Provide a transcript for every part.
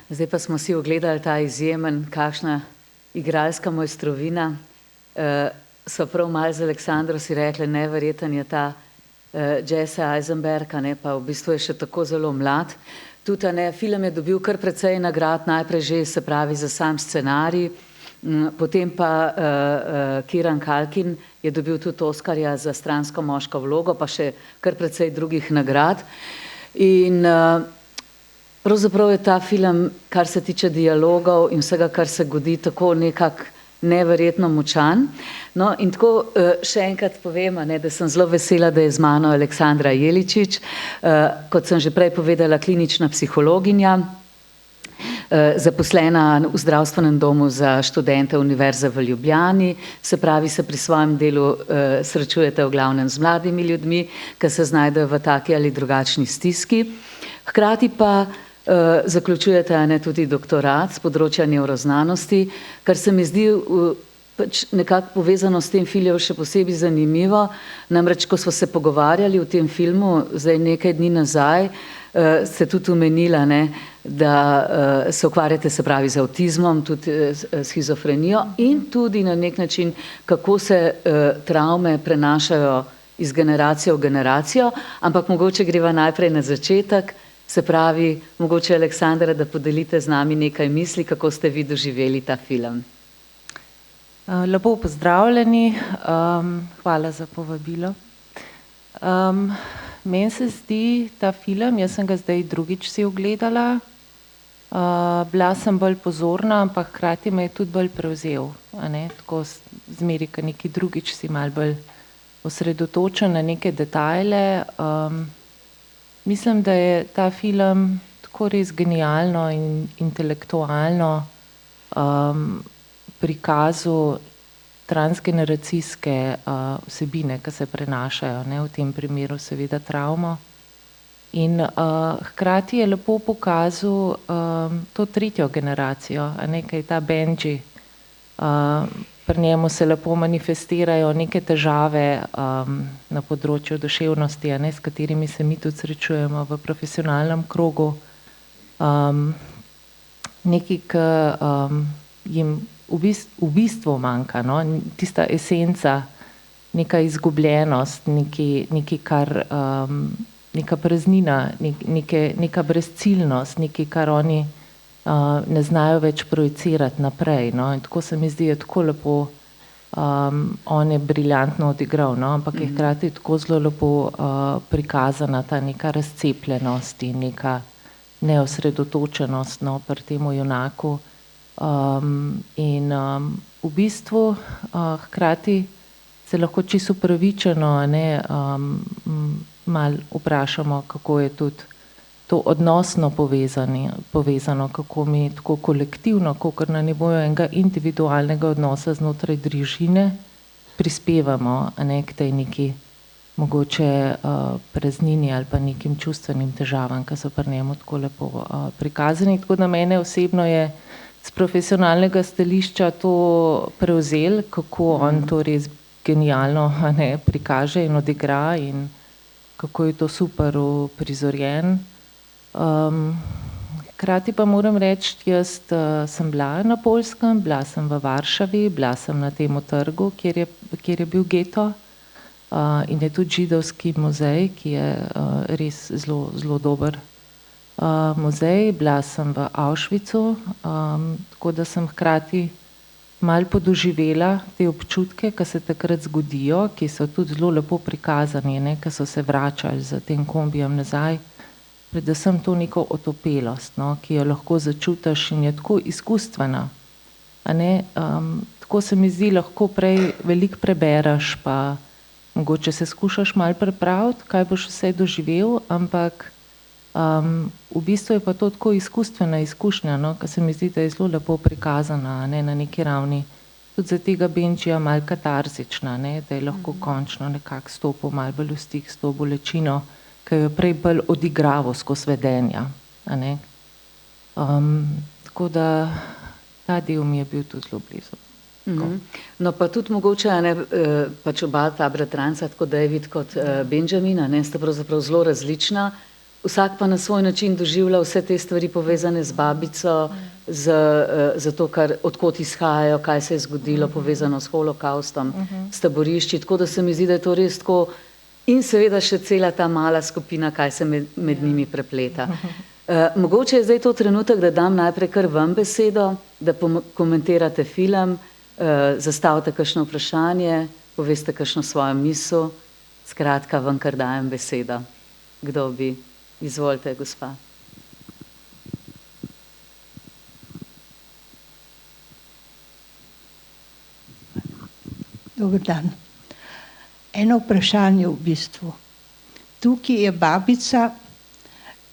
Zdaj pa smo si ogledali ta izjemen, kakšna igralska mojstrovina. So prav malo z Aleksandro si rekli, neverjeten je ta Jesse Eisenberg, pa v bistvu je še tako zelo mlad. Tudi film je dobil kar precej nagrad, najprej že se pravi za sam scenarij, potem pa Kieran Culkin je dobil tudi Oskarja za stransko moško vlogo, pa še kar precej drugih nagrad. In pravzaprav je ta film, kar se tiče dialogov in vsega, kar se godi, tako nekako neverjetno močan. No, in tako še enkrat povem, da sem zelo vesela, da je z mano Aleksandra Jeličič, kot sem že prej povedala, klinična psihologinja, zaposlena v zdravstvenem domu za študente Univerze v Ljubljani, se pravi, se pri svojem delu srečujete v glavnem z mladimi ljudmi, ki se znajdejo v taki ali drugačni stiski. Hkrati pa zaključujete tudi doktorat z področja nevroznanosti, kar se mi zdi pač nekako povezano s tem filmom še posebej zanimivo. Namreč, ko smo se pogovarjali o tem filmu, zdaj nekaj dni nazaj, ste tudi omenila, da se ukvarjate, se pravi, z avtizmom, tudi shizofrenijo in tudi na nek način, kako se travme prenašajo iz generacije v generacijo, ampak mogoče greva najprej na začetek, se pravi, mogoče Aleksandra, da podelite z nami nekaj misli, kako ste vi doživeli ta film. Lepo pozdravljeni, hvala za povabilo. Meni se zdi ta film, jaz sem ga zdaj drugič si ogledala, bila sem bolj pozorna, ampak hkrati me je tudi bolj prevzel. Tako zmeri, ko neki drugič si malo bolj osredotočen na neke detajle. Mislim, da je ta film tako res genialno in intelektualno prikazu transgeneracijske vsebine, ki se prenašajo, v tem primeru seveda travmo. In hkrati je lepo pokazal to tretjo generacijo, ki je ta Benji. Pri njemu se lepo manifestirajo neke težave na področju duševnosti, s katerimi se mi tudi srečujemo v profesionalnem krogu. Nekaj, ki jim v bistvu manjka, tista esenca, neka izgubljenost, neka praznina, neka brezciljnost, nekaj, kar oni ne znajo več projicirati naprej. In tako se mi zdi, je tako lepo, on je briljantno odigral, ampak je hkrati tako zelo lepo prikazana ta neka razcepljenost in neka neosredotočenost pri temu junaku. In v bistvu hkrati se lahko čisto upravičeno malo vprašamo, kako je tudi to odnosno povezano, kako mi tako kolektivno, kakor na nivoju enega individualnega odnosa znotraj družine prispevamo k tej neki mogoče praznini ali pa nekim čustvenim težavam, ki so pri njemu tako lepo prikazani. Tako da mene osebno je z profesionalnega stališča to prevzel, kako on to res genialno prikaže in odigra in kako je to super prizorjen. Hkrati pa moram reči, jaz sem bila na Poljskem, bila sem v Varšavi, bila sem na tem trgu, kjer je bil geto in je tudi židovski muzej, ki je res zelo, zelo dober muzej. Bila sem v Auschwitzu, tako da sem hkrati malo podoživela te občutke, ki se takrat zgodijo, ki so tudi zelo lepo prikazani, ki so se vračali z tem kombijem nazaj. Predvsem to neko otopelost, ki jo lahko začutiš in je tako izkustvena. Tako se mi zdi, lahko prej veliko prebereš, pa mogoče se skušaš malo pripraviti, kaj boš vse doživel, ampak v bistvu je pa to tako izkustvena izkušnja, ki se mi zdi, da je zelo lepo prikazana na neki ravni. Tudi za tega Benjija malo katarzična, da je lahko končno nekako stopil malo bolj v stik s to bolečino, ki jo je prej bolj odigraval skozi vedenja. Tako da ta del mi je bil tudi zelo blizu. No pa tudi mogoče, pač oba ta bratranca, tako David kot Benjamin, sta pravzaprav zelo različna vsak pa na svoj način doživlja vse te stvari povezane z babico, z to, odkot izhajajo, kaj se je zgodilo, povezano s holokaustom, s taborišči, tako da se mi zdi, da je to res tako in seveda še cela ta mala skupina, kaj se med njimi prepleta. Mogoče je zdaj to trenutek, da dam najprej kar vam besedo, da komentirate film, zastavite kakšno vprašanje, poveste kakšno svojo misel, skratka, vam kar dajem besedo. Kdo bi? Izvolite, gospa. Dober dan. Eno vprašanje v bistvu. Tukaj je babica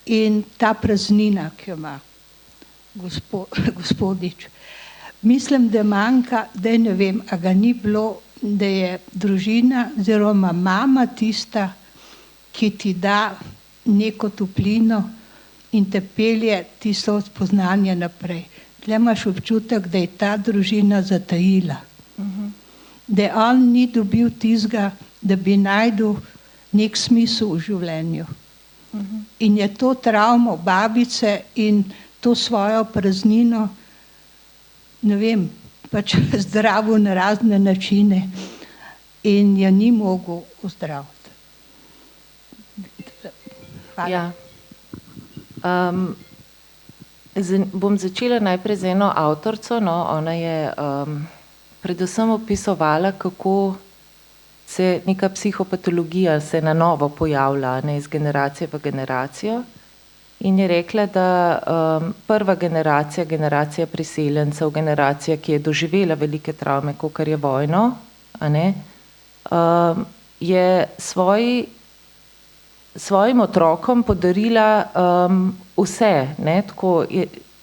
in ta praznina, ki jo ima gospodič. Mislim, da manjka, da ne vem, a ga ni bilo, da je družina oziroma mama tista, ki ti da neko toplino in te pelje tisto spoznanje naprej. Tle imaš občutek, da je ta družina zatajila. Da on ni dobil tistega, da bi najdel nek smisel v življenju. In je to travmo babice in to svojo praznino, ne vem, pač zdravil na razne načine in jo ni mogel ozdraviti. Ja. Bom začela najprej z eno avtorico, no, ona je predvsem opisovala, kako se neka psihopatologija se na novo pojavlja, ne, iz generacije v generacijo. In je rekla, da prva generacija, generacija priseljencev, generacija, ki je doživela velike travme, kakor je vojno, a ne, je svojim otrokom podarila vse, ne, tako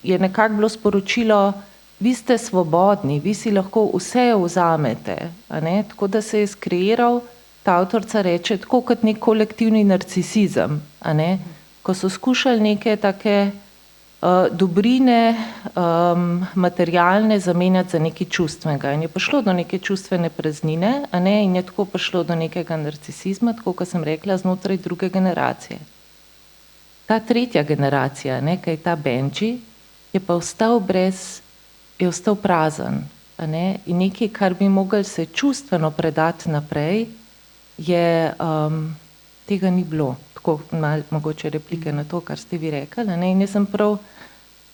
je nekako bilo sporočilo, vi ste svobodni, vi si lahko vse vzamete, a ne, tako da se je skreiral, ta avtorica reče, tako kot nek kolektivni narcisizem, a ne, ko so skušali neke take dobrine materialne zamenjati za nekaj čustvenega in je prišlo do neke čustvene praznine, a ne, in je tako prišlo do nekega narcisizma, tako kot sem rekla, znotraj druge generacije. Ta tretja generacija, ne, kaj je ta Benji, je pa ostal prazen, a ne, in nekaj, kar bi mogli se čustveno predati naprej, je, tega ni bilo. Tako malo mogoče replike na to, kar ste vi rekli, ne, in jaz sem prav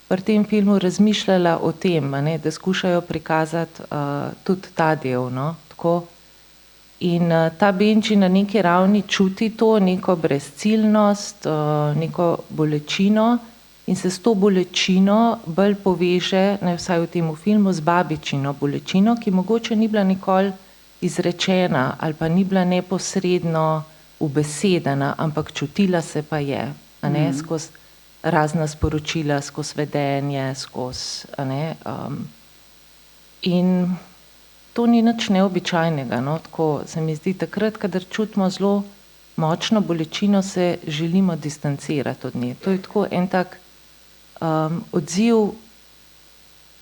pri tem filmu razmišljala o tem, ne, da skušajo prikazati tudi ta del, no, tako. In ta Benji na neki ravni čuti to neko brezciljnost, neko bolečino in se s to bolečino bolj poveže, ne, vsaj v tem filmu, z babičino bolečino, ki mogoče ni bila nikoli izrečena ali pa ni bila neposredno ubesedena, ampak čutila se pa je, a ne, skozi razna sporočila, skozi vedenje, skozi, a ne, in to ni nič neobičajnega, no, tako se mi zdi, takrat, kadar čutimo zelo močno bolečino, se želimo distancirati od nje. To je tako en tak odziv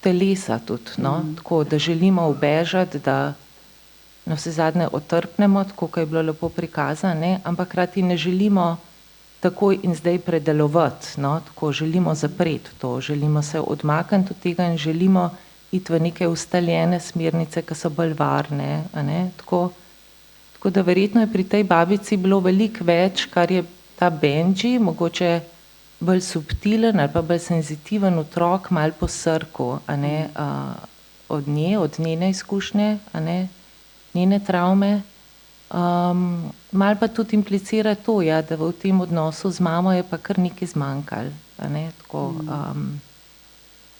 telesa tudi, no, tako, da želimo ubežati, da navsezadnje otrpnemo, tako kot je bilo lepo prikazano, ne, ampak hkrati ne želimo takoj in zdaj predelovati, no, tako želimo zapreti to, želimo se odmakniti od tega in želimo iti v neke ustaljene smernice, ki so bolj varne, a ne, tako da verjetno je pri tej babici bilo veliko več, kar je ta Benji, mogoče bolj subtilen ali pa bolj senzitiven otrok, malo posrkal, a ne, od nje, od njene izkušnje, a ne, njene travme, malo pa tudi implicira to, ja, da v tem odnosu z mamo je pa kar nekaj zmanjkalo, a ne, tako,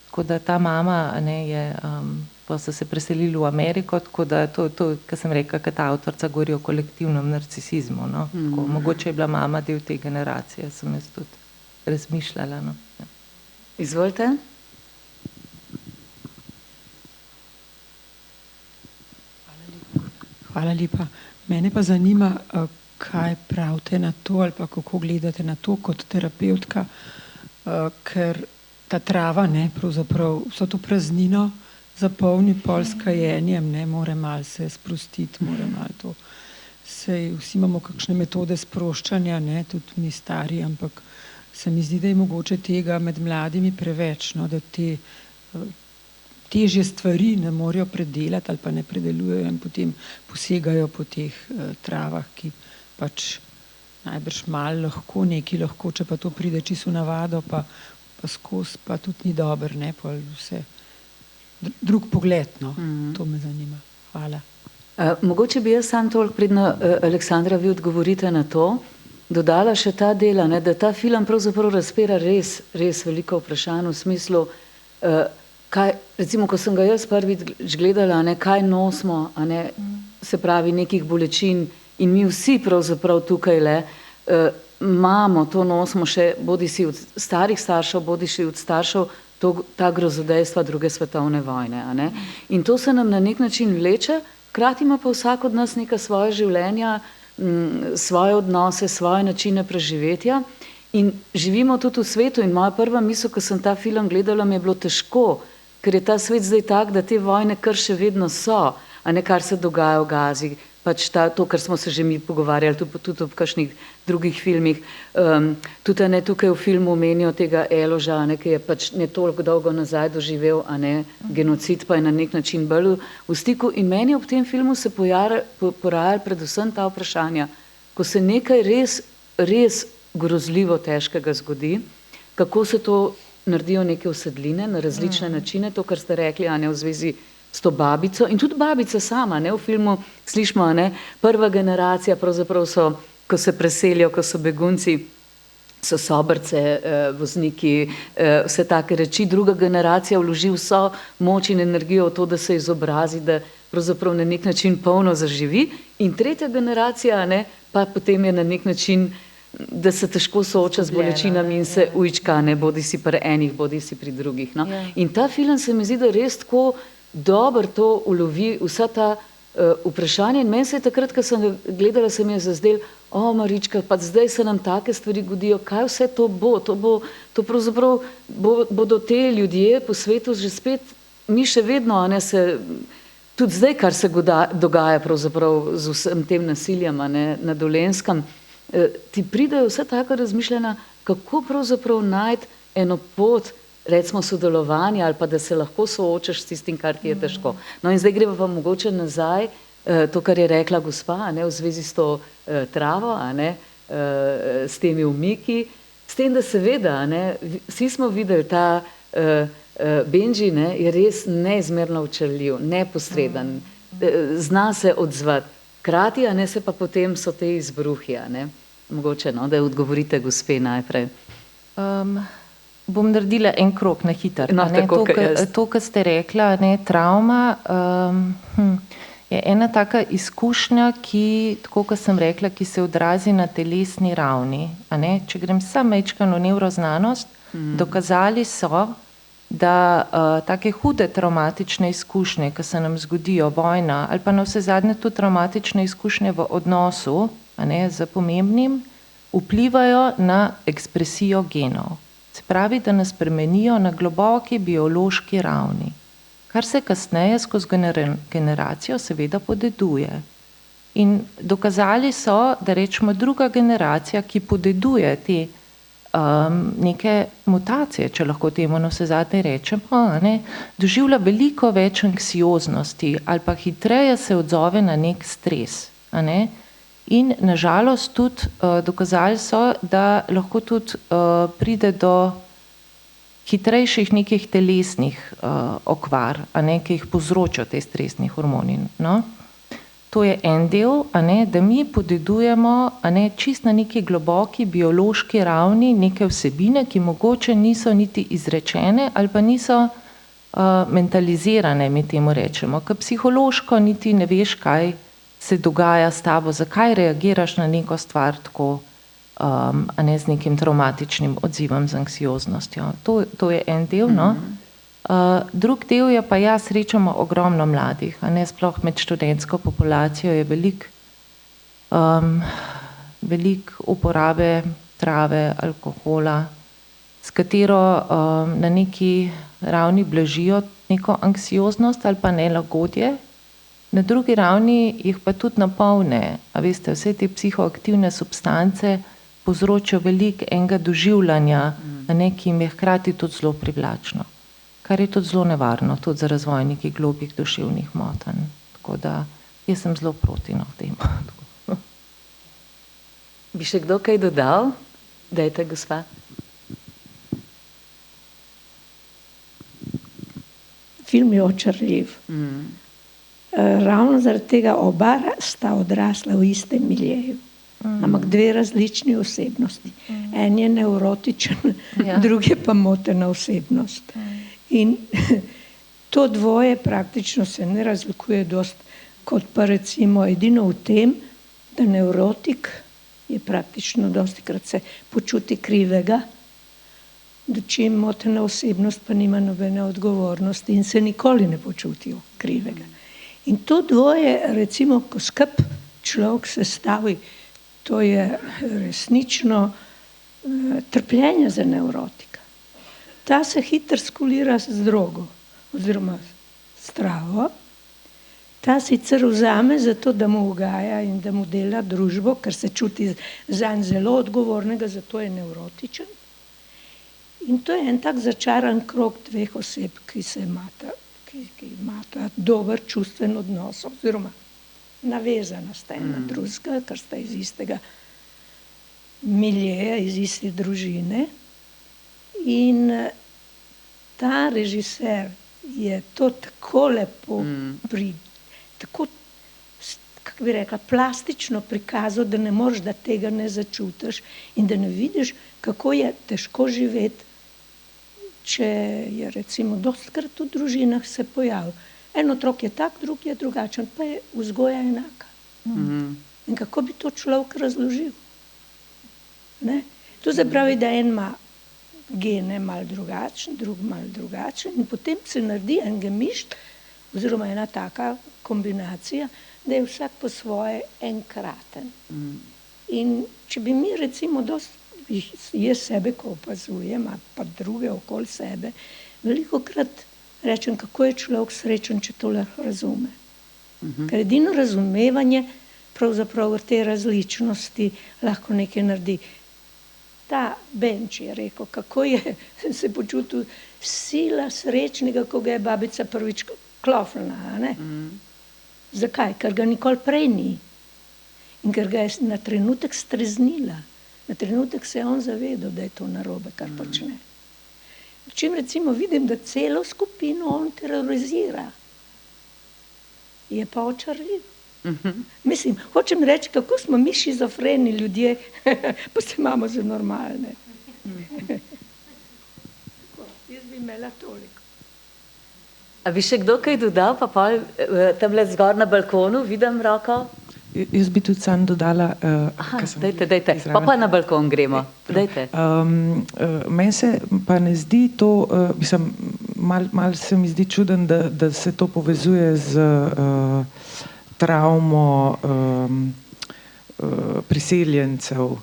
tako da ta mama, a ne, je, pa so se preselili v Ameriko, tako da to, kar sem rekla, kad ta avtorica govori o kolektivnem narcisizmu, no, tako, mogoče je bila mama del te generacije, sem jaz tudi razmišljala, no. Ja. Izvolite. Hvala lepa. Mene pa zanima, kaj pravite na to ali pa kako gledate na to kot terapevtka, ker ta trava, ne, pravzaprav vso to praznino zapolni pol s kajenjem, ne, more malo se sprostiti, more malo to sej vsi imamo kakšne metode sproščanja, ne, tudi mi stari, ampak se mi zdi, da je mogoče tega med mladimi preveč, no, da te težje stvari ne morejo predelati ali pa ne predelujejo in potem posegajo po teh travah, ki pač najbrž malo lahko, nekaj lahko, če pa to pride čisto v navado, pa skozi, pa tudi ni dober, ne, pa vse. Drug pogled, no, to me zanima. Hvala. Mogoče bi jaz sam toliko, predno Aleksandra, vi odgovorite na to, dodala še ta dela, ne, da ta film pravzaprav razpira res veliko vprašanj v smislu, kaj, recimo, ko sem ga jaz prvič gledala, ne, kaj nosimo, a ne, se pravi nekih bolečin in mi vsi pravzaprav tukaj imamo, to nosimo še bodisi od starih staršev, bodisi od staršev, ta grozodejstva druge svetovne vojne, a ne. In to se nam na nek način vleče, hkrati ima pa vsak od nas neka svoja življenja, svoje odnose, svoje načine preživetja in živimo tudi v svetu in moja prva misel, ko sem ta film gledala, mi je bilo težko, ker je ta svet zdaj tak, da te vojne kar še vedno so, a ne kar se dogaja v Gazi, pač to, kar smo se že mi pogovarjali, tudi v kakšnih drugih filmih. Tudi ne tukaj v filmu omenijo tega Eloža, ki je pač ne toliko dolgo nazaj doživel, a ne, genocid pa je na nek način bolj v stiku in meni ob tem filmu se porajali predvsem ta vprašanja, ko se nekaj res grozljivo težkega zgodi, kako se to naredijo neke usedline na različne načine, to, kar ste rekli, a ne, v zvezi s to babico in tudi babica sama, ne, v filmu slišimo, ne, prva generacija pravzaprav so, ko se preselijo, ko so begunci, so sobrce, vozniki, vse take reči, druga generacija vloži vso moč in energijo v to, da se izobrazi, da pravzaprav na nek način polno zaživi in tretja generacija, ne, pa potem je na nek način, da se težko sooča z bolečinami in se ujčka, ne, bodi si pri enih, bodi si pri drugih, no. In ta film se mi zdi, da res tako dobro to ulovi vsa ta vprašanja in meni se je takrat, ko sem ga gledala, se mi je zazdel, Marička, pa zdaj se nam take stvari godijo, kaj vse to pravzaprav bodo te ljudje po svetu že spet, mi še vedno, a ne, se, tudi zdaj, kar se dogaja pravzaprav z vsem tem nasiljem, a ne, na Dolenjskem, ti pridejo vse taka razmišljanja, kako pravzaprav najti eno pot, recimo sodelovanja ali pa da se lahko soočaš s tistim, kar ti je težko. No in zdaj greva pa mogoče nazaj, to, kar je rekla gospa, a ne, v zvezi s to travo, a ne, s temi umiki, s tem, da seveda, a ne, vsi smo videli ta Benji, ne, je res neizmerno očarljiv, neposreden, zna se odzvati, hkrati, a ne, se pa potem so te izbruhi, a ne, mogoče, no, da odgovorite gospe najprej. Bom naredila en krog na hitro. No, to, kar ste rekla, ne, travma, je ena taka izkušnja, ki, tako kot sem rekla, ki se odrazi na telesni ravni. A ne? Če grem samo majčkeno v nevroznanost, dokazali so, da take hude travmatične izkušnje, ki se nam zgodijo, vojna, ali pa na vse zadnje tudi travmatične izkušnje v odnosu, a ne, z pomembnim, vplivajo na ekspresijo genov. Se pravi, da nas spremenijo na globoki biološki ravni, kar se kasneje skozi generacijo seveda podeduje. In dokazali so, da rečemo druga generacija, ki podeduje te neke mutacije, če lahko temu na vse zadnje rečemo, ne, doživlja veliko več anksioznosti ali pa hitreje se odzove na nek stres. A ne. In nažalost tudi dokazali so, da lahko tudi pride do hitrejših nekih telesnih okvar, a ne, ki jih povzročajo te stresni hormoni. No? To je en del, a ne, da mi podedujemo, a ne, čist na neki globoki biološki ravni neke vsebine, ki mogoče niso niti izrečene ali pa niso mentalizirane, mi temu rečemo, ker psihološko niti ne veš, kaj se dogaja s tabo, zakaj reagiraš na neko stvar tako, a ne z nekim travmatičnim odzivom, z anksioznostjo. To je en del, no. Drug del je pa srečamo ogromno mladih, a ne, sploh med študentsko populacijo je veliko uporabe trave, alkohola, s katero na neki ravni blažijo neko anksioznost ali pa nelagodje. Na drugi ravni jih pa tudi napolne. A veste, vse te psihoaktivne substance povzročijo veliko enega doživljanja, ki jim je hkrati tudi zelo privlačno. Kar je tudi zelo nevarno, tudi za razvoj nekih globjih duševnih motenj. Tako da jaz sem zelo proti temu. Bi še kdo kaj dodal? Dajte, gospa. Film je očarljiv. Ravno zaradi tega oba sta odrasla v istem miljeju. Ampak dve različni osebnosti. En je nevrotičen, drugi je pa motena osebnost. In to dvoje praktično se ne razlikuje dosti, kot pa recimo edino v tem, da nevrotik je praktično dostikrat se počuti krivega, dočim motena osebnost pa nima nobene odgovornosti in se nikoli ne počutijo krivega. In to dvoje, recimo, ko skup človek sestavi, to je resnično trpljenje za nevrotika. Ta se hitro skulira z drogo oziroma s travo. Ta sicer vzame zato, da mu ugaja in da mu dela družbo, ker se čuti zanj zelo odgovornega, zato je nevrotičen. In to je en tak začaran krog dveh oseb, ki imata dober čustven odnos oziroma navezana sta ena drugega, ker sta iz istega miljeja, iz iste družine. In ta režiser je to tako lepo tako, kako bi rekla, plastično prikazal, da ne moreš, da tega ne začutiš in da ne vidiš, kako je težko živeti, če je recimo dostikrat v družinah se pojavil. En otrok je tak, drug je drugačen, pa je vzgoja enaka. In kako bi to človek razložil? Ne? To se pravi, da en ima gene malo drugačen, drug malo drugačen in potem se naredi en gemišt oziroma ena taka kombinacija, da je vsak po svoje enkraten. In če bi mi recimo jaz sebe, ko opazujem, pa druge okoli sebe, velikokrat rečem, kako je človek srečen, če to lahko razume. Ker edino razumevanje pravzaprav v te različnosti lahko nekaj naredi. Ta Benč je rekel, kako je se počutil sila srečnega, ko ga je babica prvič klofnila, ne? Zakaj? Ker ga nikoli prej ni. In ker ga je na trenutek streznila. Na trenutek se je on zavedal, da je to narobe, kar počne. Čim recimo vidim, da celo skupino on terorizira, je pa očarljiv. Mislim, hočem reči, kako smo mi šizofreni ljudje, pa se imamo za normalne. Jaz bi imela toliko. A bi še kdo kaj dodal, pa pol tamle zgor na balkonu, vidim roko? Jaz bi tudi sam dodala, dajte, pa na balkon gremo. Dajte. Meni se pa ne zdi to, mislim, malo se mi zdi čuden, da se to povezuje z travmo priseljencev.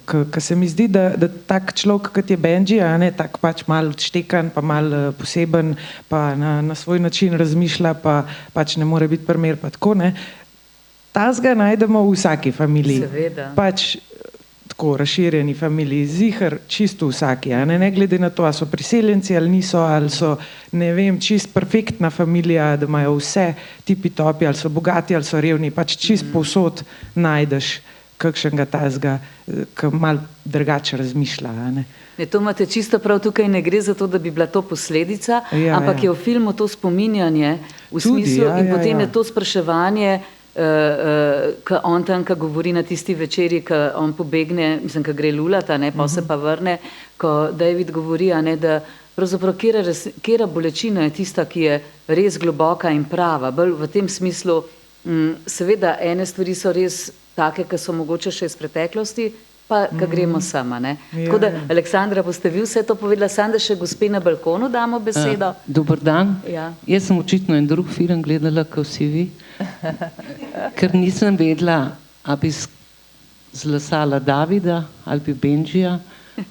Ker se mi zdi, da tak človek, kot je Benji, tak pač malo odštekan, pa malo poseben, pa na svoj način razmišlja, pa pač ne more biti primer, pa tako, ne. Tazga najdemo v vsaki familiji. Seveda. Pač tako razširjeni familiji, ziher čisto vsaki, ne glede na to, ali so priseljenci ali niso, ali so, ne vem, čist perfektna familija, da imajo vse tipi topi, ali so bogati, ali so revni, pač čist povsod najdeš kakšnega tazga, ki malo drugače razmišlja, ne. To imate čisto prav, tukaj ne gre za to, da bi bila to posledica, ampak je v filmu to spominjanje v smislu in potem je to spraševanje, ko on tam, ko govori na tisti večeri, ko on pobegne, mislim, ko gre lulat, pa se pa vrne, ko David govori, da pravzaprav katera bolečina je tista, ki je res globoka in prava, bolj v tem smislu, seveda ene stvari so res take, ki so mogoče še iz preteklosti, pa ko gremo sama, ne. Tako da, Aleksandra, boste vi vse to povedala, samo da še gospe na balkonu damo besedo. Dober dan. Jaz sem očitno en drug film gledala, kot vsi vi, ker nisem vedela, a bi zlasala Davida ali bi Benjija,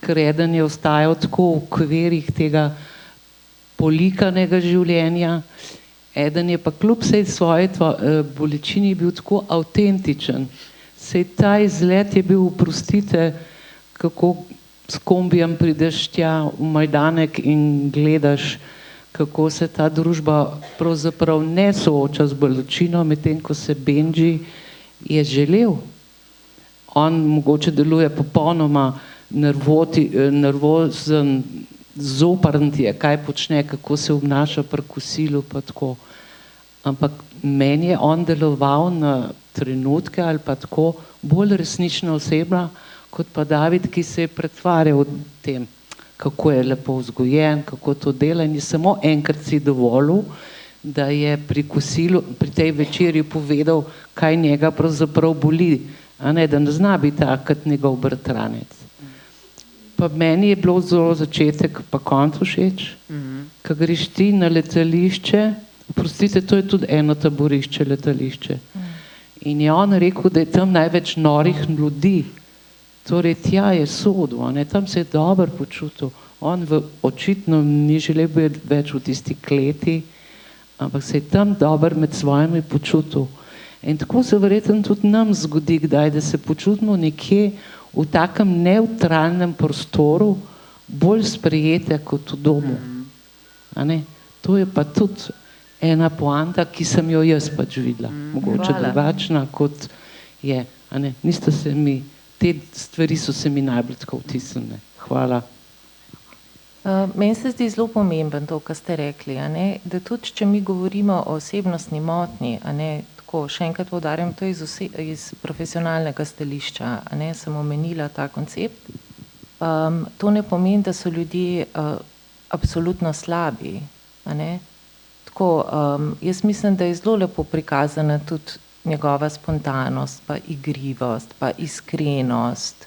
ker eden je ostajal tako v okvirih tega polikanega življenja, eden je pa kljub vsej svoji bolečini bil tako avtentičen. Sej ta izlet je bil, oprostite, kako s kombijem prideš tja v Majdanek in gledaš, kako se ta družba pravzaprav ne sooča z bolečino, medtem ko se Benji je želel. On mogoče deluje popolnoma nervozen, zoprn ti je, kaj počne, kako se obnaša pri kosilu pa tako. Ampak meni je on deloval na trenutke ali pa tako bolj resnična oseba, kot pa David, ki se je pretvarjal v tem, kako je lepo vzgojen, kako to dela in je samo enkrat si dovolil, da je pri kosilu, pri tej večerji povedal, kaj njega pravzaprav boli, a ne, da ne zna biti takrat njegov bratranec. Pa meni je bilo zelo začetek pa konc všeč, ko greš ti na letališče, oprostite, to je tudi eno taborišče, letališče. In je on rekel, da je tam največ norih ljudi. Torej, tja je sodil, tam se je dobro počutil. On očitno ni želel biti več v tisti kleti, ampak se je tam dobro med svojimi počutil. In tako se verjetno tudi nam zgodi kdaj, da se počutimo nekje v takem neutralnem prostoru bolj sprejete kot v domu. To je pa tudi ena poanta, ki sem jo jaz pač videla. Mogoče drugačna kot je. Niste se mi, te stvari so se mi najbolj tako vtisnile. Hvala. Meni se zdi zelo pomemben to, kar ste rekli, da tudi, če mi govorimo o osebnostni motnji, tako, še enkrat poudarjam, to iz profesionalnega stališča, sem omenila ta koncept. To ne pomeni, da so ljudje absolutno slabi. Tako, jaz mislim, da je zelo lepo prikazana tudi njegova spontanost, pa igrivost, pa iskrenost,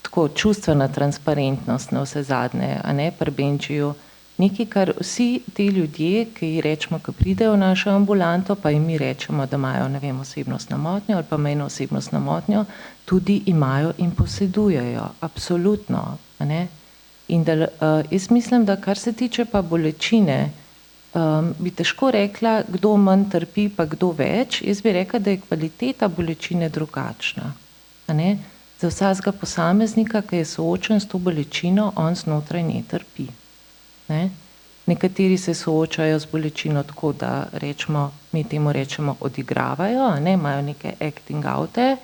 tako čustvena transparentnost na vse zadnje, pri Benjiju. Nekaj, kar vsi ti ljudje, ki rečemo, ki pridejo v našo ambulanto, pa jim mi rečemo, da imajo, ne vem, osebnostno motnjo ali pa mejno osebnostno motnjo, tudi imajo in posedujejo, absolutno. In da, jaz mislim, da kar se tiče pa bolečine, bi težko rekla, kdo manj trpi, pa kdo več. Jaz bi rekla, da je kvaliteta bolečine drugačna. Za vsakega posameznika, ki je soočen s to bolečino, on znotraj nje trpi. Nekateri se soočajo z bolečino tako, da rečemo, mi temu rečemo odigravajo, imajo neke acting oute,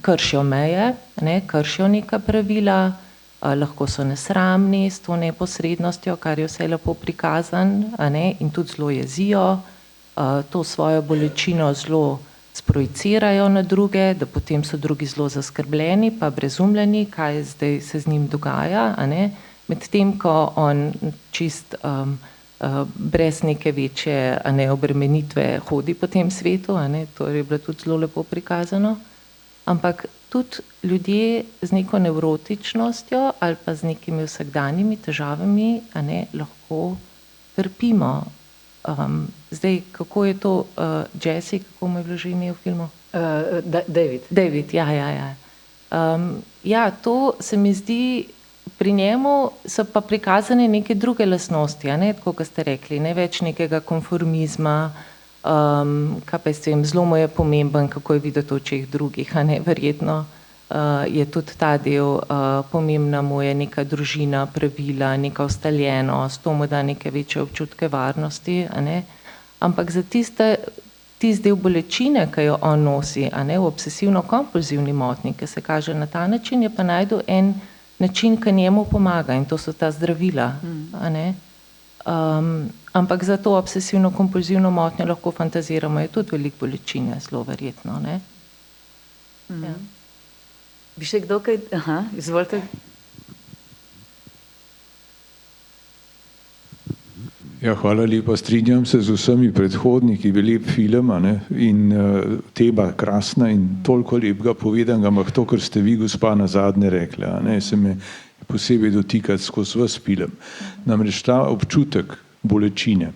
kršijo meje, kršijo neka pravila, lahko so nesramni s to neposrednostjo, kar je vse lepo prikazan, in tudi zelo jezijo, to svojo bolečino zelo sprojicirajo na druge, da potem so drugi zelo zaskrbljeni pa brezumljeni, kaj zdaj se z njim dogaja, medtem ko on čist brez neke večje obremenitve hodi po tem svetu, to je bilo tudi zelo lepo prikazano, ampak tudi ljudje z neko nevrotičnostjo ali pa z nekimi vsakdanjimi težavami lahko trpimo. Zdaj, kako je to Jesse, kako mu je bilo že ime v filmu? David. David, ja. Ja, to se mi zdi, pri njemu so pa prikazane neke druge lastnosti, tako kot ste rekli, ne več nekega konformizma, kaj pa vem, zelo mu je pomemben, kako je videti v očeh drugih, verjetno je tudi ta del, pomembna mu je neka družina, pravila, neka ustaljenost, to mu da neke večje občutke varnosti, ampak za tisti del bolečine, ki jo on nosi, v obsesivno-kompulzivni motnji, ki se kaže na ta način, je pa najdel en način, ki njemu pomaga, in to so ta zdravila. Ampak za to obsesivno-kompulzivno motnjo lahko fantaziramo, je tudi veliko bolečine, zelo verjetno. Ja. Bi še kdo kaj? Aha, izvolite. Ja, hvala lepa. Strinjam se z vsemi predhodniki, je lep film, in tema krasna in toliko lepega povedanega, ampak to, kar ste vi, gospa, na zadnje rekli, se me posebej dotikati skozi vas film. Namreč ta občutek bolečine,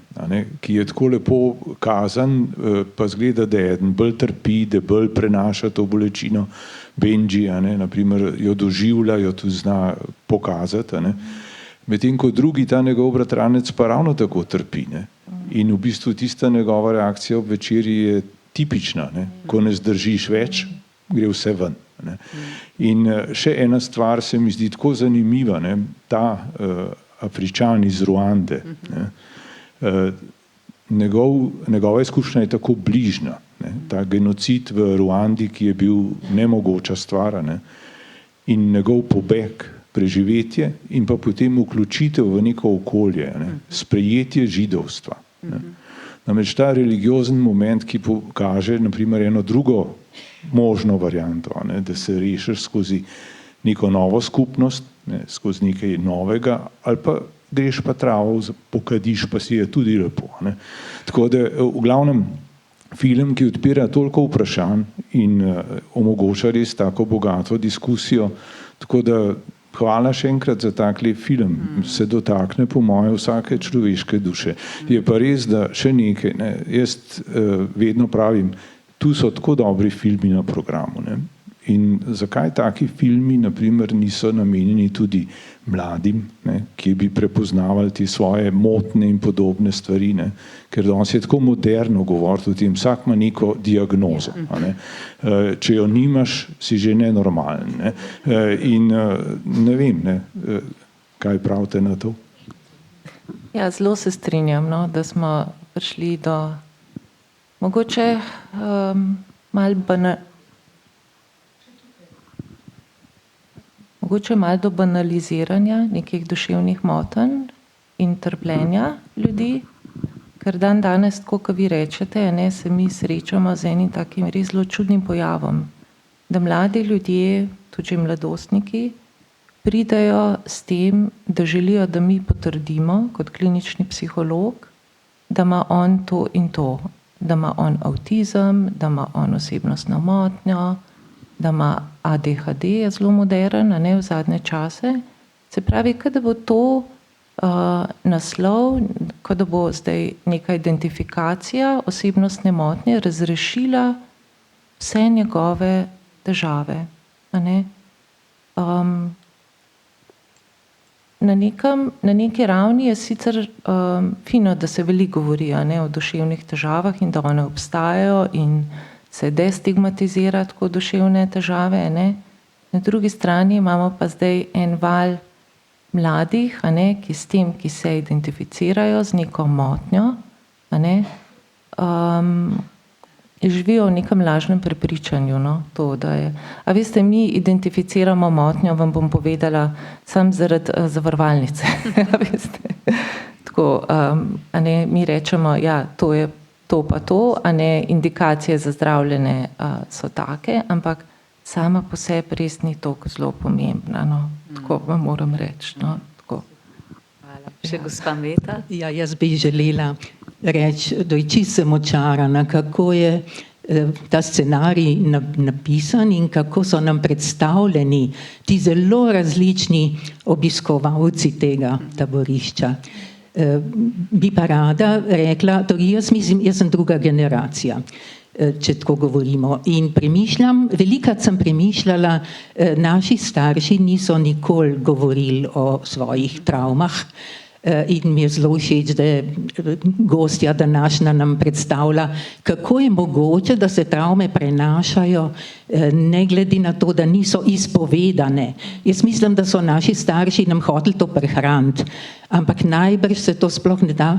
ki je tako lepo kazan, pa zgleda, da eden bolj trpi, da bolj prenaša to bolečino, Benji, naprimer, jo doživlja, jo tudi zna pokazati, Medtem ko drugi, ta njegov bratranec, pa ravno tako trpi. Ne? In v bistvu tista njegova reakcija ob večerji je tipična, ne? Ko ne zdržiš več, gre vse ven. Ne? In še ena stvar se mi zdi tako zanimiva, ne? Ta Afričan iz Ruande, ne? Njegova izkušnja je tako bližnja. Ne? Ta genocid v Ruandi, ki je bil nemogoča stvar, ne? In njegov pobeg, preživetje in pa potem vključitev v neko okolje, ne? Sprejetje židovstva. Ne? Namreč ta religiozen moment, ki pokaže naprimer eno drugo možno varianto, ne? Da se rešiš skozi neko novo skupnost, ne? Skozi nekaj novega, ali pa greš pa travo, pokadiš pa si je tudi lepo. Ne? Tako da v glavnem film, ki odpira toliko vprašanj in omogoča res tako bogato diskusijo, tako da hvala še enkrat za takle film, se dotakne po moje vsake človeške duše. Je pa res, da še nekaj, ne? Jaz vedno pravim, tu so tako dobri filmi na programu. Ne? In zakaj taki filmi, naprimer, niso namenjeni tudi mladim, ne? Ki bi prepoznavali te svoje motne in podobne stvari, ne? Ker danes je tako moderno govoriti o tem, vsak ima neko diagnozo. Ne? Če jo nimaš, si že nenormalen. Ne? In ne vem, ne? Kaj pravite na to? Ja, zelo se strinjam, no, da smo prišli do mogoče malo do banaliziranja nekih duševnih motenj in trpljenja ljudi, ker danes, tako kot vi rečete, ne, se mi srečamo z enim takim res zelo čudnim pojavom, da mladi ljudje, tudi mladostniki, pridejo s tem, da želijo, da mi potrdimo kot klinični psiholog, da ima on to in to, da ima on avtizem, da ima on osebnostno motnjo, da ima ADHD, je zelo modern, ne, v zadnje čase. Se pravi, da bo to naslov, da bo zdaj neka identifikacija osebnostne motnje razrešila vse njegove težave. Ne? Na neki ravni je sicer fino, da se veliko govori, ne, o duševnih težavah in da one obstajajo in se destigmatizira tako duševne težave. Ne? Na drugi strani imamo pa zdaj en val mladih, ne, ki s tem, ki se identificirajo z neko motnjo, ne, živijo v nekem lažnem prepričanju. No, to, da je. A veste, mi identificiramo motnjo, vam bom povedala, sam zaradi zavarovalnice. A veste. Tako, a ne, mi rečemo, ja, to je to pa to, a ne, indikacije za zdravljenje so take, ampak sama po sebi res ni toliko zelo pomembna. No. Tako vam moram reči. No. Tako. Hvala. Še gospa Meta? Ja, jaz bi želela reči, da je čisto očarana, kako je ta scenarij napisan in kako so nam predstavljeni ti zelo različni obiskovalci tega taborišča. Bi pa rada rekla, torej jaz sem druga generacija, če tako govorimo. In velikokrat sem premišljala, naši starši niso nikoli govorili o svojih travmah, in mi je zelo všeč, da je gostja današnja nam predstavlja, kako je mogoče, da se travme prenašajo, ne glede na to, da niso izpovedane. Jaz mislim, da so naši starši nam hoteli to prehraniti, ampak najbrž se to sploh ne da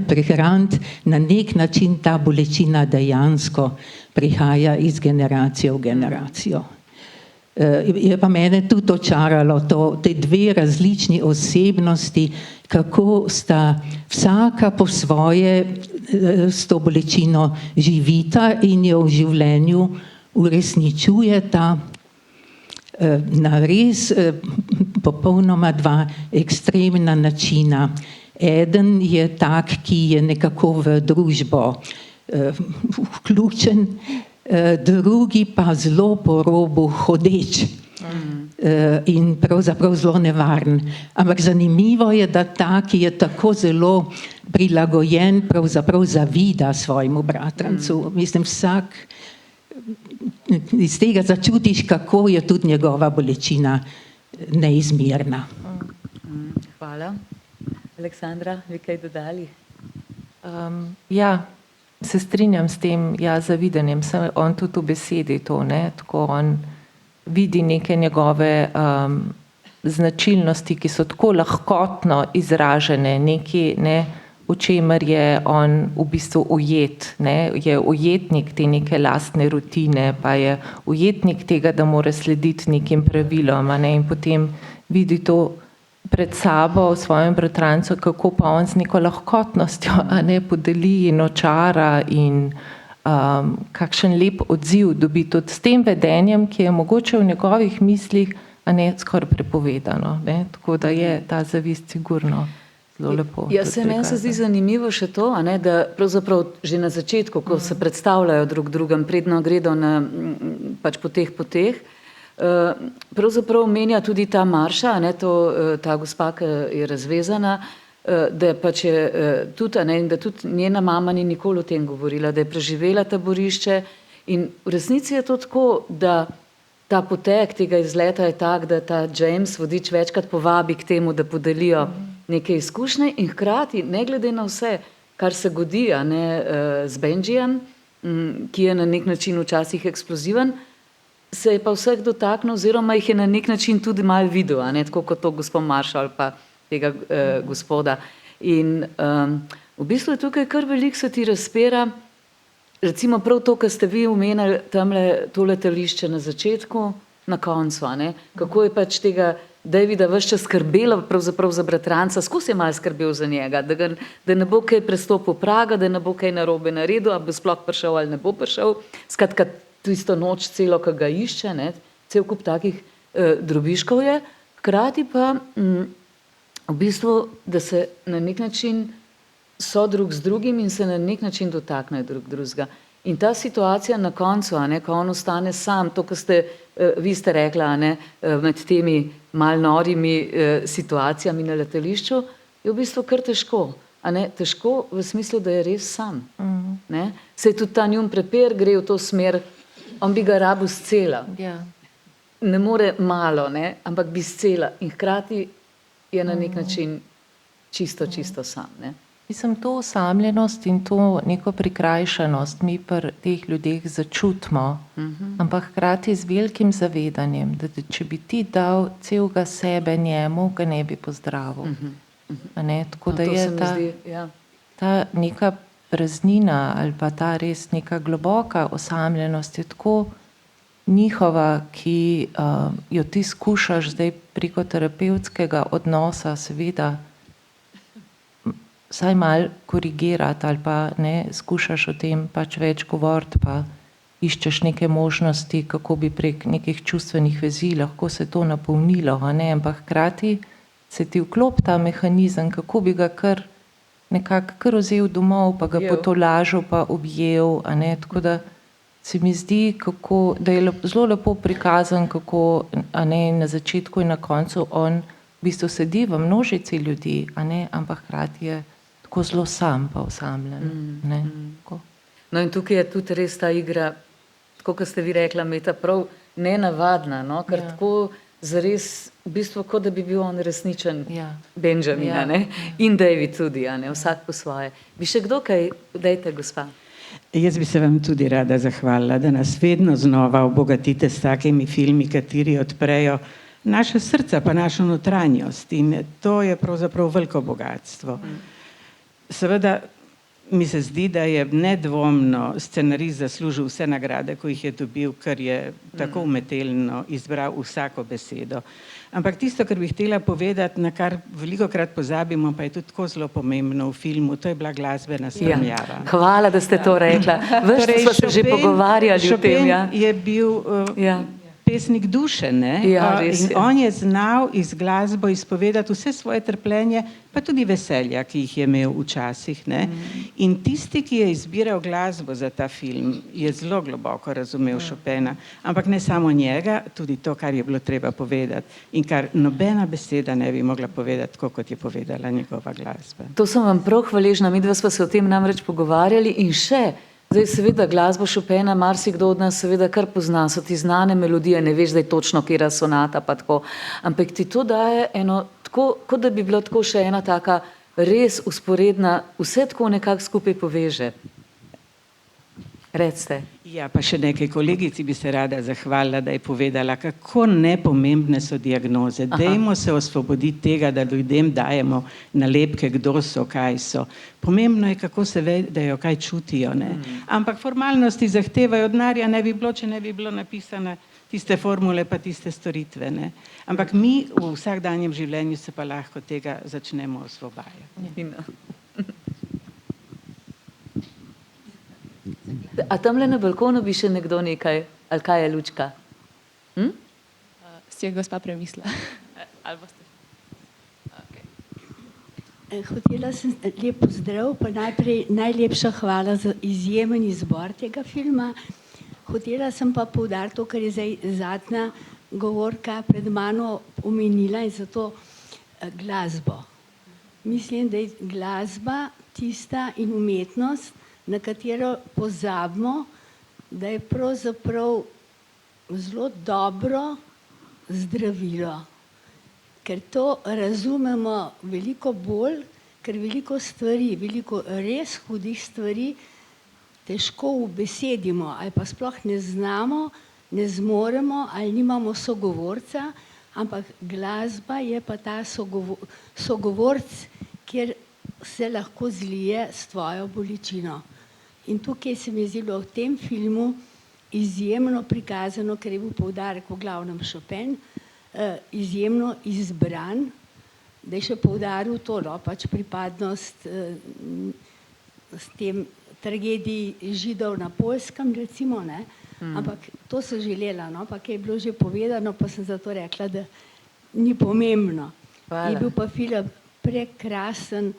prehraniti, na nek način ta bolečina dejansko prihaja iz generacije v generacijo. Je pa mene tudi očaralo te dve različni osebnosti, kako sta vsaka po svoje s to bolečino živita in jo v življenju uresničujeta na res popolnoma dva ekstremna načina. Eden je tak, ki je nekako v družbo vključen, drugi pa zelo po robu hodeč in pravzaprav zelo nevaren. Ampak zanimivo je, da ta, ki je tako zelo prilagojen, pravzaprav zavida svojemu bratrancu. Mislim, vsak iz tega začutiš, kako je tudi njegova bolečina neizmerna. Hvala. Aleksandra, vi kaj dodali? Ja, se strinjam s tem, ja, zavidanjem. On tudi v besedi to, ne, tako on vidi neke njegove značilnosti, ki so tako lahkotno izražene, neki, ne, v čemer je on v bistvu ujet, ne, je ujetnik te neke lastne rutine, pa je ujetnik tega, da mora slediti nekim pravilom, a ne, in potem vidi to pred sabo v svojem bratrancu, kako pa on z neko lahkotnostjo, a ne, podeli in očara in kakšen lep odziv dobi tudi s tem vedenjem, ki je mogoče v njegovih mislih, a ne, skoraj prepovedano, ne, tako da je ta zavist sigurno zelo lepo. Ja, meni se zdi zanimivo še to, a ne, da pravzaprav že na začetku, ko se predstavljajo drug drugem, predno gredo na, pač po teh poteh, pravzaprav menja tudi ta Marša, a ne, ta gospa, ki je razvezana, da pač je tudi, a ne, in da tudi njena mama ni nikoli o tem govorila, da je preživela taborišče in v resnici je to tako, da ta potek tega izleta je tak, da ta James vodič večkrat povabi k temu, da podelijo neke izkušnje in hkrati, ne glede na vse, kar se godi, a ne, z Benjijem, ki je na nek način včasih eksploziven, se je pa vseh dotaknil oziroma jih je na nek način tudi malo videl, a ne, tako kot to gospod Marša ali pa tega gospoda. In v bistvu je tukaj kar veliko se ti razpira, recimo prav to, kar ste vi omenili, tamle to letališče na začetku, na koncu, a ne, kako je pač tega Davida ves čas skrbela pravzaprav za bratranca, skozi je malo skrbel za njega, da ne bo kaj prestopil praga, da ne bo kaj narobe naredil, a bo sploh prišel ali ne bo prišel. Skratka, tisto noč celo, ki ga išče, ne, cel kup takih drobižkov je, hkrati pa v bistvu, da se na nek način so drug z drugim in se na nek način dotaknejo drug drugega. In ta situacija na koncu, a ne, ko on ostane sam, to, kar ste, vi ste rekla, a ne, med temi mal norimi situacijami na letališču, je v bistvu kar težko. A ne, težko v smislu, da je res sam. Ne? Saj tudi ta njun prepir gre v to smer, on bi ga rabil scela. Ja. Ne more malo, ne, ampak bi scela. In hkrati je na nek način čisto sam. Ne? Mislim, to osamljenost in to neko prikrajšanost mi pri teh ljudeh začutimo, ampak hkrati z velikim zavedanjem, da če bi ti dal celega sebe njemu, ga ne bi pozdravil. A ne? Tako da je ta neka praznina ali pa ta res neka globoka osamljenost je tako njihova, ki jo ti skušaš zdaj preko terapevtskega odnosa seveda vsaj malo korigirati ali pa ne, skušaš o tem pač več govoriti, pa iščeš neke možnosti, kako bi prek nekih čustvenih vezi lahko se to napolnilo, a ne, ampak hkrati se ti vklop ta mehanizem, kako bi ga kar nekako kar vzel domov, pa ga potolažil, pa objel, a ne, tako da se mi zdi, kako, da je zelo lepo prikazan, kako, a ne, na začetku in na koncu on v bistvu sedi v množici ljudi, a ne, ampak hkrati je tako zelo sam pa osamljen. Ne, no in tukaj je tudi res ta igra, tako kot ste vi rekla, Meta, prav nenavadna, no, ker tako zares, v bistvu, kot da bi bil on resničen Benjamin, a ne, in David tudi, a ne, vsak po svoje. Bi še kdo kaj, dajte, gospa. Jaz bi se vam tudi rada zahvalila, da nas vedno znova obogatite s takimi filmi, kateri odprejo naše srca pa našo notranjost in to je pravzaprav veliko bogatstvo. Seveda mi se zdi, da je nedvomno scenarist zaslužil vse nagrade, ko jih je dobil, ker je tako umetelno izbral vsako besedo. Ampak tisto, kar bi htela povedati, na kar velikokrat pozabimo, pa je tudi tako zelo pomembno v filmu, to je bila glasbena spremljava. Hvala, da ste to rekla. Ves čas smo se že pogovarjali o tem. Chopin je bil pesnik duše, ne? In on je znal iz glasbo izpovedati vse svoje trpljenje, pa tudi veselja, ki jih je imel včasih, ne? In tisti, ki je izbiral glasbo za ta film, je zelo globoko razumel Chopina, ampak ne samo njega, tudi to, kar je bilo treba povedati in kar nobena beseda ne bi mogla povedati, tako kot je povedala njegova glasba. To sem vam prav hvaležna, midva sva se o tem namreč pogovarjali in še, zdaj seveda glasbo Chopina marsikdo od nas seveda kar pozna, so ti znane melodije, ne veš zdaj točno, katera sonata pa tako, ampak ti to daje eno kot da bi bila tako še ena taka res usporedna, vse tako nekako skupaj poveže. Recite. Ja, pa še nekaj, kolegici bi se rada zahvalila, da je povedala, kako nepomembne so diagnoze. Dajmo se osvoboditi tega, da ljudem dajemo nalepke, kdo so, kaj so. Pomembno je, kako se vedejo, kaj čutijo. Ne? Ampak formalnosti zahtevajo denarja, ne bi bilo, če ne bi bilo napisane tiste formule pa tiste storitve. Ne? Ampak mi v vsakdanjem življenju se pa lahko tega začnemo osvobajati. A tamle na balkonu bi še nekdo nekaj, ali kaj je Lučka? Si je gospa premislila. Ali boste? Hotela sem lep pozdrav, pa najprej najlepša hvala za izjemen izbor tega filma. Hotela sem pa poudariti to, kar je zdaj zadnja govorka pred mano omenila, in zato glasbo. Mislim, da je glasba tista in umetnost, na katero pozabimo, da je pravzaprav zelo dobro zdravilo. Ker to razumemo veliko bolj, ker veliko stvari, veliko res hudih stvari težko ubesedimo ali pa sploh ne znamo, ne zmoremo ali nimamo sogovorca, ampak glasba je pa ta sogovorc, kjer se lahko zlije s tvojo bolečino. In tukaj se mi je zdelo v tem filmu izjemno prikazano, ker je bil poudarek v glavnem Chopin, izjemno izbran, da je še poudaril to, pač pripadnost s tem tragediji Židov na Poljskem, recimo, ne? Ampak to so želela, no? Pa kaj je bilo že povedano, pa sem zato rekla, da ni pomembno. Je bil pa film prekrasen,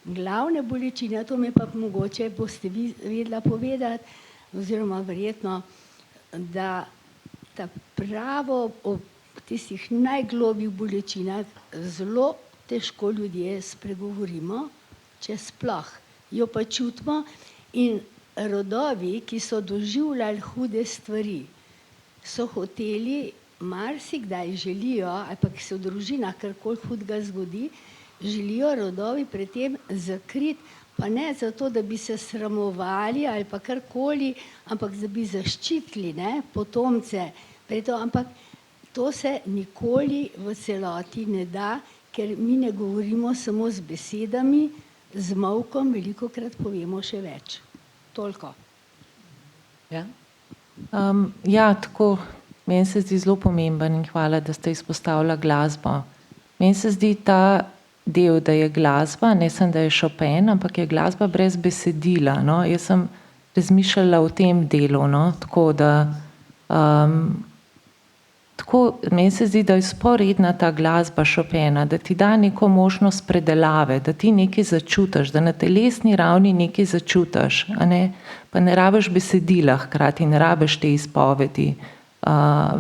glavne bolečine, to mi pa mogoče boste vi vedela povedati, oziroma verjetno, da ta pravo o tistih najglobjih bolečinah zelo težko ljudje spregovorimo, če sploh jo pa čutimo, in rodovi, ki so doživljali hude stvari, so hoteli, marsikdaj želijo, ali pa ki se v družinah karkoli hudega zgodi, želijo rodovi pred tem zakriti, pa ne zato, da bi se sramovali ali pa karkoli, ampak da bi zaščitili, ne, potomce. Ampak to se nikoli v celoti ne da, ker mi ne govorimo samo z besedami, z molkom velikokrat povemo še več. Toliko. Ja? Ja, tako, meni se zdi zelo pomemben in hvala, da ste izpostavila glasbo. Meni se zdi ta del, da je glasba, ne samo, da je Chopin, ampak je glasba brez besedila. No? Jaz sem razmišljala o tem delu, no? Tako da meni se zdi, da je sporedna ta glasba Chopina, da ti da neko možnost predelave, da ti nekaj začutiš, da na telesni ravni nekaj začutiš, a ne? Pa ne rabiš besedila hkrati, ne rabiš te izpovedi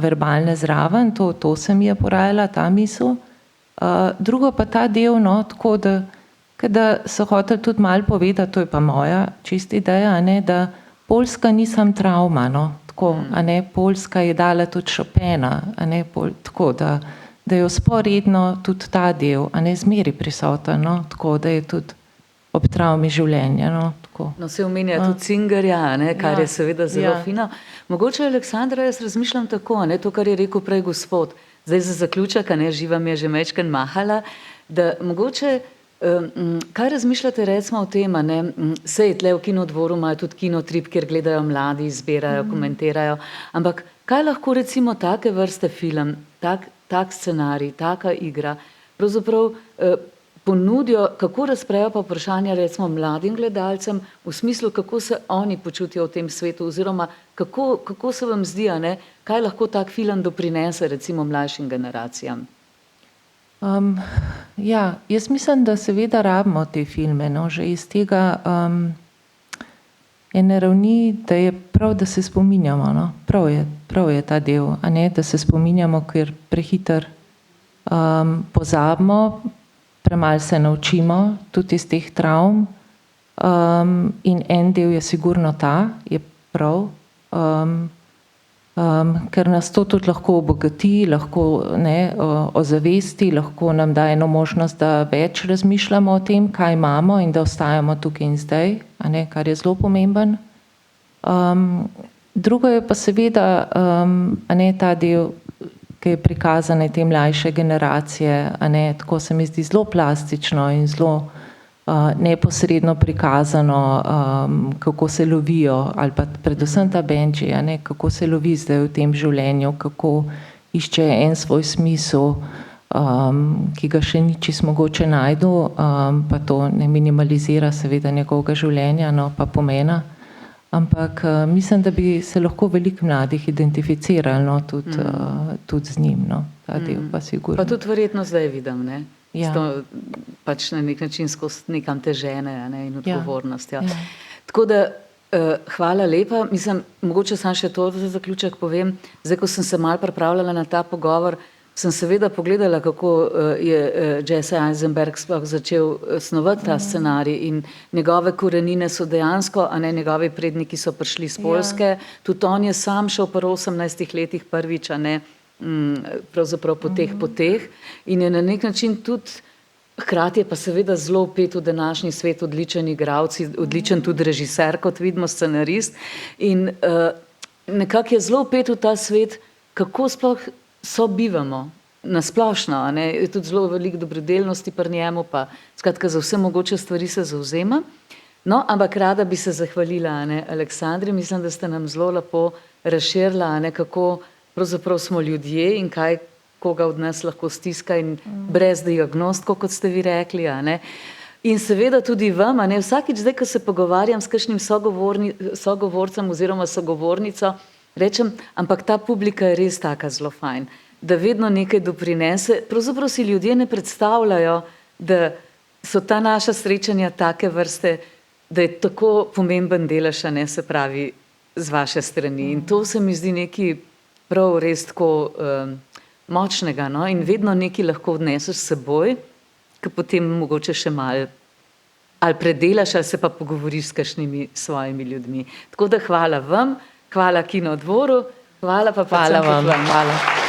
verbalne zraven, to se mi je porajala, ta misel. Drugo pa ta del, no, tako da so hoteli tudi malo povedati, to je pa moja čista ideja, a ne, da Poljska ni samo travma, no, tako, a ne, Poljska je dala tudi Chopina, a ne, tako, da je sporedno tudi ta del, a ne, zmeri prisoten, no, tako, da je tudi ob travmi življenja, no, tako. No, se omenja tudi Cingerja, ne, kar je seveda zelo fino. Mogoče, Aleksandra, jaz razmišljam tako, ne, to, kar je rekel prej gospod, zdaj za zaključek, a ne, Živa mi je že majčkeno mahala, da mogoče, kaj razmišljate recimo o tem, a ne, sej tle v Kinodvoru imajo tudi kinotrip, kjer gledajo mladi, izbirajo, komentirajo, ampak kaj lahko recimo take vrste film, tak scenarij, taka igra, pravzaprav ponudijo, kako razprejo pa vprašanja recimo mladim gledalcem, v smislu, kako se oni počutijo v tem svetu, oziroma kako se vam zdi, a ne, kaj lahko tak film doprinese recimo mlajšim generacijam? Ja, jaz mislim, da seveda rabimo te filme, no, že iz tega ene ravni, da je prav, da se spominjamo, no, prav je ta del, a ne, da se spominjamo, ker prehiter pozabimo, premalo se naučimo tudi iz teh travm, in en del je sigurno ta, je prav. ker nas to tudi lahko obogati, lahko ozavesti, lahko nam da eno možnost, da več razmišljamo o tem, kaj imamo in da ostajamo tukaj in zdaj, kar je zelo pomemben. Drugo je pa seveda ta del, ki je prikazane te mlajše generacije, tako se mi zdi zelo plastično in zelo neposredno prikazano, kako se lovijo, ali pa predvsem ta Benji, kako se lovi zdaj v tem življenju, kako išče en svoj smisel, ki ga še ni čisto mogoče najdu, pa to ne minimalizira seveda njegovega življenja, pa pomena. Ampak mislim, da bi se lahko veliko mladih identificiralo tudi z njim, ta del pa sigurno. Pa tudi verjetno zdaj vidim, ne? Ja. To pač na nek način skozi nekam te žene in odgovornost. Ja. Ja. Tako da hvala lepa. Mislim, mogoče sam še to za zaključek povem. Zdaj, ko sem se malo pripravljala na ta pogovor, sem seveda pogledala, kako je Jesse Eisenberg sploh začel snovati ta scenarij in njegove korenine so dejansko, njegovi predniki so prišli z Poljske, tudi on je sam šel pri 18 letih prvič, pravzaprav po teh poteh in je na nek način tudi, hkrati je pa seveda zelo vpet v današnji svet, odličen igralci, odličen tudi režiser, kot vidimo, scenarist in nekako je zelo vpet v ta svet, kako sploh sobivamo nasplošno, je tudi zelo veliko dobrodelnosti pri njemu, pa skratka za vse mogoče stvari se zavzema. No, ampak rada bi se zahvalila Aleksandri, mislim, da ste nam zelo lepo razširila, kako pravzaprav smo ljudje in kaj koga od nas lahko stiska in brez diagnost, kot ste vi rekli. In seveda tudi vam, vsakič zdaj, ko se pogovarjam s kakšnim sogovorcem oziroma sogovornico, rečem, ampak ta publika je res taka zelo fajn, da vedno nekaj doprinese. Pravzaprav si ljudje ne predstavljajo, da so ta naša srečanja take vrste, da je tako pomemben delež, se pravi, z vaše strani. In to se mi zdi nekaj prav res tako močnega, in vedno nekaj lahko odneseš s seboj, ki potem mogoče še malo ali predelaš, ali se pa pogovoriš s kakšnimi svojimi ljudmi. Tako da hvala vam, hvala Kinodvoru, hvala pa predvsem tudi vam. Hvala.